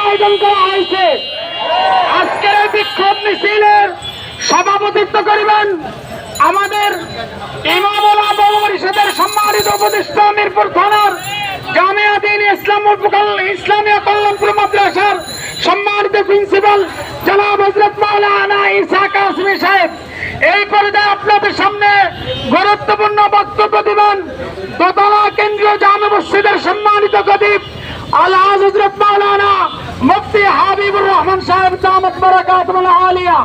আয়োজন করা হয়েছে। আজকের এই বিক্ষোভ মিছিলের সভাপতিত্ব করিবেন আমাদের ইমাম ওলামা পরিষদের সম্মানিত উপদেষ্টা মিরপুর থানার জামিয়া দ্বীন ইসলামিয়া কল্যাণপুর মাদ্রাসার সম্মানিত প্রিন্সিপাল জনাব হযরত মাওলানা ঈসা কাসেমী সাহেব। এই পর্যায়ে আপনাদের সামনে গুরুত্বপূর্ণ বক্তব্য দিবেন দোতলা কেন্দ্রীয় জামে মসজিদের সম্মানিত খতিব আলহাজ হযরত মাওলানা মুফতি হাবিবুর রহমান সাহেব দামাত বারাকাতুহুল আলিয়া।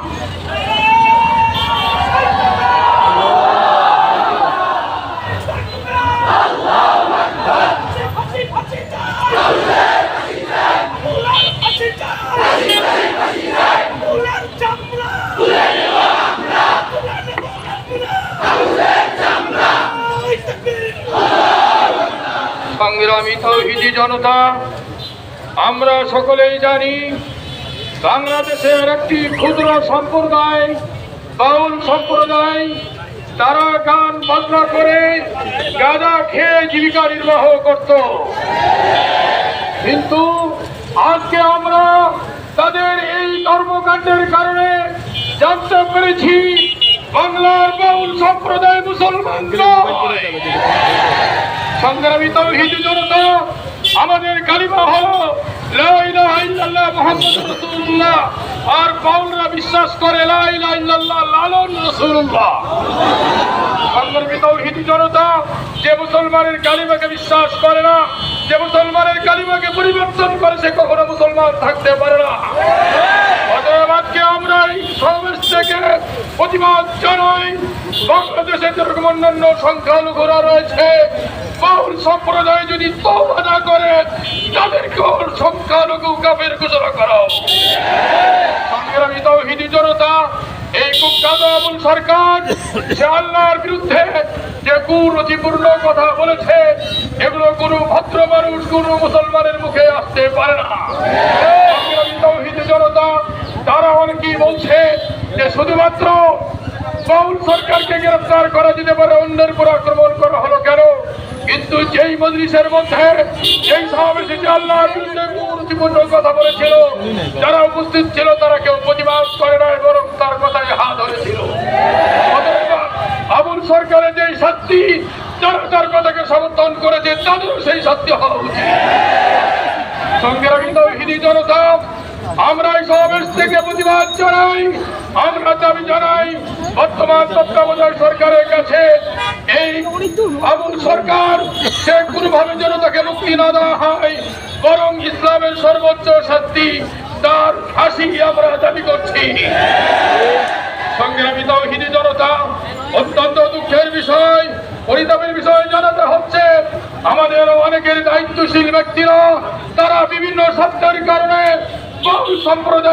সংগ্রামী তাওহীদি জনতা, আমরা সকলেই জানি বাংলাদেশের একটি ক্ষুদ্র সম্প্রদায় বাউল সম্প্রদায়, তারা গান বাজনা করে গাঁজা খেয়ে জীবিকা নির্বাহ করত। কিন্তু আজকে আমরা তাদের এই কর্মকাণ্ডের কারণে জানতে পেরেছি বাংলার বাউল সম্প্রদায় মুসলমান নয়। সংগ্রামী তাওহীদি জনতা, আমাদের কালিমা হলো লা ইলাহা ইল্লাল্লাহ মুহাম্মাদুর রাসূলুল্লাহ, আর বাউলরা বিশ্বাস করে লা ইলাহা ইল্লাল্লাহ লালন রাসূলুল্লাহ। সংগ্রামী তাওহীদি জনতা, যে মুসলমানের কালিমাকে বিশ্বাস করে না, যে মুসলমানের কালিমাকে পরিবর্তন করে, সে কখনো মুসলমান থাকতে পারে না। অতএব আজকে আমরা এই সমাবেশ থেকে প্রতিবাদ জানাই, বাংলাদেশে যেরকম অন্যান্য সংখ্যালঘুরা রয়েছে, বাউল সম্প্রদায় যদি তওবা না করে তাদেরকে সংখ্যালঘু কাফের ঘোষণা করো। সংগ্রামী তাওহীদি জনতা, এই কুখ্যাত আবুল সরকার সে আল্লাহর বিরুদ্ধে যে কুরুচিপূর্ণ কথা বলেছে, এগুলো কোনো ভদ্র মানুষ, কোনো মুসলমানের মুখে আসতে পারে না। সংগ্রামী তাওহীদি জনতা, তারা অনেকেই বলছে যে শুধুমাত্র বাউল সরকারকে গ্রেফতার করা যেতে পারে, অন্যের উপর আক্রমণ করা হলো কেন? কিন্তু যেই মজলিসের মধ্যে যেই সমাবেশে যে আল্লাহর বিরুদ্ধে কুরুচিপূর্ণ কথা বলেছিল, যারা উপস্থিত ছিল তারা কেউ প্রতিবাদ করে না, বরং তার কথায় হাত ধরেছিল। আবুল সরকারের যেই শাস্তি, যারা তার কথাকে সমর্থন করেছে তাদেরও সেই শাস্তি হওয়া উচিত। সংগ্রামী তাওহীদি জনতা, আমরা এই সমাবেশ থেকে প্রতিবাদ জানাই, আমরা দাবি জানাই বর্তমান তত্ত্বাবধায়ক সরকারের কাছে এই আবুল সরকার সে কোনোভাবে জনতাকে মুক্তি না দেওয়া হয়, বরং ইসলামের সর্বোচ্চ শাস্তি তার ফাঁসি আমরা দাবি করছি। সংগ্রামী তাওহীদি জনতা, অত্যন্ত দুঃখের বিষয়, পরিতাপের বিষয় জানাতে হচ্ছে, আমাদের অনেকের দায়িত্বশীল ব্যক্তিরা তারা বিভিন্ন স্বার্থের কারণে বাউল সম্প্রদায়